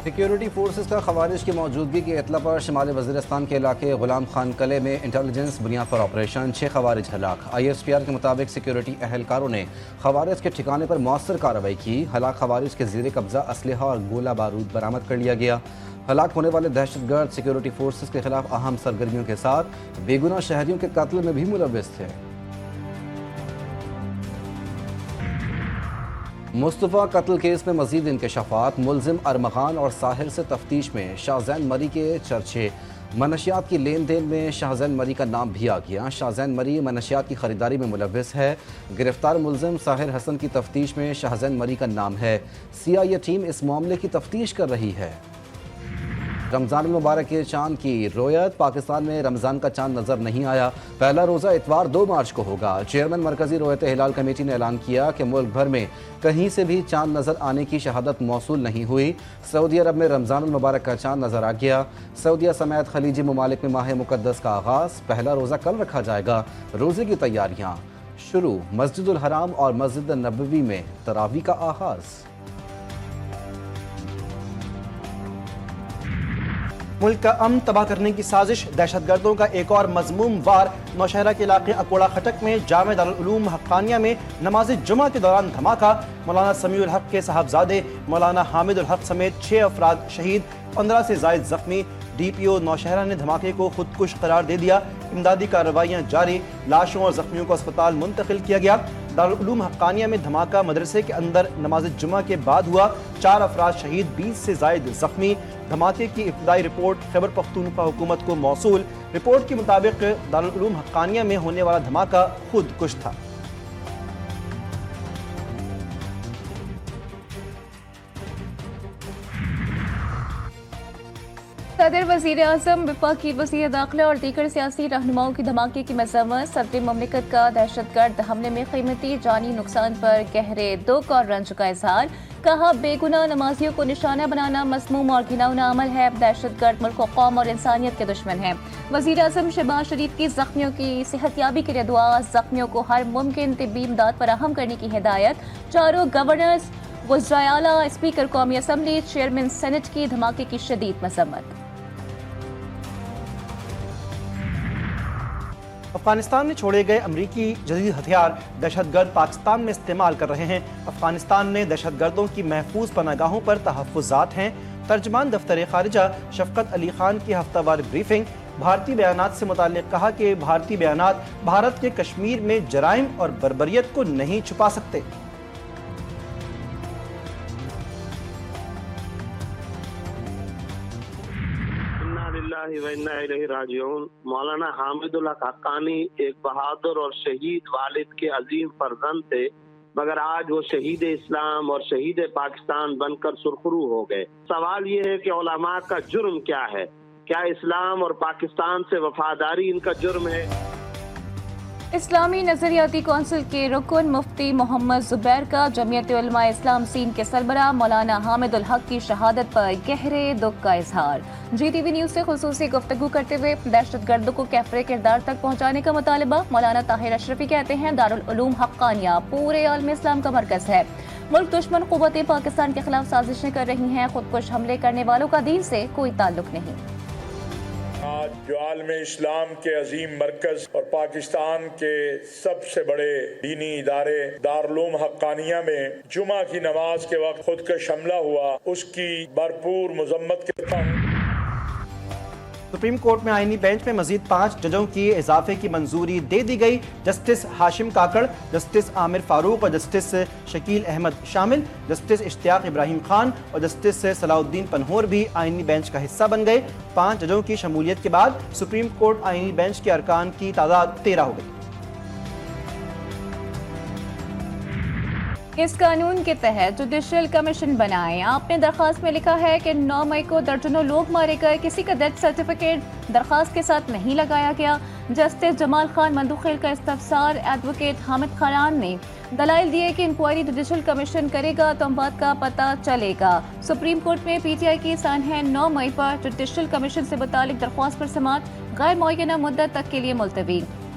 Security forces کا خوارج کی موجودگی کی اطلاع پر شمالی وزیرستان کے علاقے غلام خان قلعے میں انٹیلیجنس بنیاد پر آپریشن 6 خوارج ہلاک۔ ISPR کے مطابق سیکیورٹی اہلکاروں نے خوارج کے ٹھکانے پر مؤثر کارروائی کی۔ ہلاک خوارج کے زیر قبضہ اسلحہ اور گولہ بارود برآمد کر لیا گیا۔ ہلاک ہونے والے دہشت گرد سیکیورٹی فورسز کے خلاف اہم سرگرمیوں کے ساتھ بے گناہ شہریوں کے قتل میں بھی ملوث تھے۔ مصطفیٰ قتل کیس میں مزید انکشافات، ملزم ارمغان اور ساحر سے تفتیش میں شاہزین مری کے چرچے۔ منشیات کی لین دین میں شاہزین مری کا نام بھی آ گیا۔ شاہزین مری منشیات کی خریداری میں ملوث ہے۔ گرفتار ملزم ساحر حسن کی تفتیش میں شاہزین مری کا نام ہے۔ CIA ٹیم اس معاملے کی تفتیش کر رہی ہے۔ رمضان المبارک کے چاند کی رویت، پاکستان میں رمضان کا چاند نظر نہیں آیا۔ پہلا روزہ اتوار 2 مارچ کو ہوگا۔ چیئرمین مرکزی رویت ہلال کمیٹی نے اعلان کیا کہ ملک بھر میں کہیں سے بھی چاند نظر آنے کی شہادت موصول نہیں ہوئی۔ سعودی عرب میں رمضان المبارک کا چاند نظر آ گیا۔ سعودیہ سمیت خلیجی ممالک میں ماہ مقدس کا آغاز، پہلا روزہ کل رکھا جائے گا۔ روزے کی تیاریاں شروع، مسجد الحرام اور مسجد نبوی میں تراویح کا آغاز۔ ملک کا امن تباہ کرنے کی سازش، دہشت گردوں کا ایک اور مذموم وار۔ نوشہرہ کے علاقے اکوڑا خٹک میں جامع دارالعلوم حقانیہ میں نماز جمعہ کے دوران دھماکہ، مولانا سمیع الحق کے صاحبزادے مولانا حامد الحق سمیت 6 افراد شہید، 15 سے زائد زخمی۔ DPO نوشہرہ نے دھماکے کو خودکش قرار دے دیا۔ امدادی کارروائیاں جاری، لاشوں اور زخمیوں کو اسپتال منتقل کیا گیا۔ دارالعلوم حقانیہ میں دھماکہ مدرسے کے اندر نماز جمعہ کے بعد ہوا، 4 افراد شہید، 20 سے زائد زخمی۔ دھماکے کی ابتدائی رپورٹ خیبر پختونخوا حکومت کو موصول۔ رپورٹ کے مطابق دارالعلوم حقانیہ میں ہونے والا دھماکہ خود کش تھا۔ صدر وزیر اعظم، وفاقی وزیر داخلہ اور دیگر سیاسی رہنماؤں کی دھماکے کی مذمت۔ صدر مملکت کا دہشت گرد حملے میں قیمتی جانی نقصان پر گہرے دکھ اور رنج کا اظہار۔ کہا بے گناہ نمازیوں کو نشانہ بنانا مذموم اور گھناؤنا عمل ہے۔ دہشت گرد ملک و قوم اور انسانیت کے دشمن ہیں۔ وزیر اعظم شہباز شریف کی زخمیوں کی صحت یابی کے لیے دعا، زخمیوں کو ہر ممکن طبی امداد فراہم کرنے کی ہدایت۔ چاروں گورنرز، وزرائے اعلیٰ، اسپیکر قومی اسمبلی، چیئرمین سینٹ کی دھماکے کی شدید مذمت۔ افغانستان میں چھوڑے گئے امریکی جدید ہتھیار دہشت گرد پاکستان میں استعمال کر رہے ہیں۔ افغانستان میں دہشت گردوں کی محفوظ پناہ گاہوں پر تحفظات ہیں۔ ترجمان دفتر خارجہ شفقت علی خان کی ہفتہ وار بریفنگ۔ بھارتی بیانات سے متعلق کہا کہ بھارتی بیانات بھارت کے کشمیر میں جرائم اور بربریت کو نہیں چھپا سکتے۔ مولانا حامد الحق حقانی ایک بہادر اور شہید والد کے عظیم فرزند تھے، مگر آج وہ شہید اسلام اور شہید پاکستان بن کر سرخرو ہو گئے۔ سوال یہ ہے کہ علماء کا جرم کیا ہے؟ کیا اسلام اور پاکستان سے وفاداری ان کا جرم ہے؟ اسلامی نظریاتی کونسل کے رکن مفتی محمد زبیر کا جمعیت علماء اسلام سین کے سربراہ مولانا حامد الحق کی شہادت پر گہرے دکھ کا اظہار۔ GTV نیوز سے خصوصی گفتگو کرتے ہوئے دہشت گردوں کو کیفر کردار تک پہنچانے کا مطالبہ۔ مولانا طاہر اشرفی کہتے ہیں دارالعلوم حقانیہ پورے عالم اسلام کا مرکز ہے۔ ملک دشمن قوتیں پاکستان کے خلاف سازشیں کر رہی ہیں، خودکش حملے کرنے والوں کا دین سے کوئی تعلق نہیں۔ آج جو عالم اسلام کے عظیم مرکز اور پاکستان کے سب سے بڑے دینی ادارے دارالعلوم حقانیہ میں جمعہ کی نماز کے وقت خودکش حملہ ہوا، اس کی بھرپور مذمت کرتا ہوں۔ سپریم کورٹ میں آئینی بینچ میں مزید 5 ججوں کی اضافے کی منظوری دے دی گئی۔ جسٹس ہاشم کاکڑ، جسٹس عامر فاروق اور جسٹس شکیل احمد شامل، جسٹس اشتیاق ابراہیم خان اور جسٹس صلاح الدین پنہور بھی آئینی بینچ کا حصہ بن گئے۔ 5 ججوں کی شمولیت کے بعد سپریم کورٹ آئینی بینچ کے ارکان کی تعداد 13 ہو گئی۔ اس قانون کے تحت جوڈیشل کمیشن بنائیں۔ آپ نے درخواست میں لکھا ہے کہ 9 مئی کو درجنوں لوگ مارے گئے، کسی کا ڈیتھ سرٹیفکیٹ درخواست کے ساتھ نہیں لگایا گیا۔ جسٹس جمال خان مندوخیل کا استفسار، ایڈوکیٹ حامد خان نے دلائل دیے کہ انکوائری جوڈیشل کمیشن کرے گا تو اموات کا پتہ چلے گا۔ سپریم کورٹ میں PTI کی سانحہ 9 مئی پر جوڈیشل کمیشن سے متعلق درخواست پر سماعت غیر معینہ مدت تک کے لیے ملتوی۔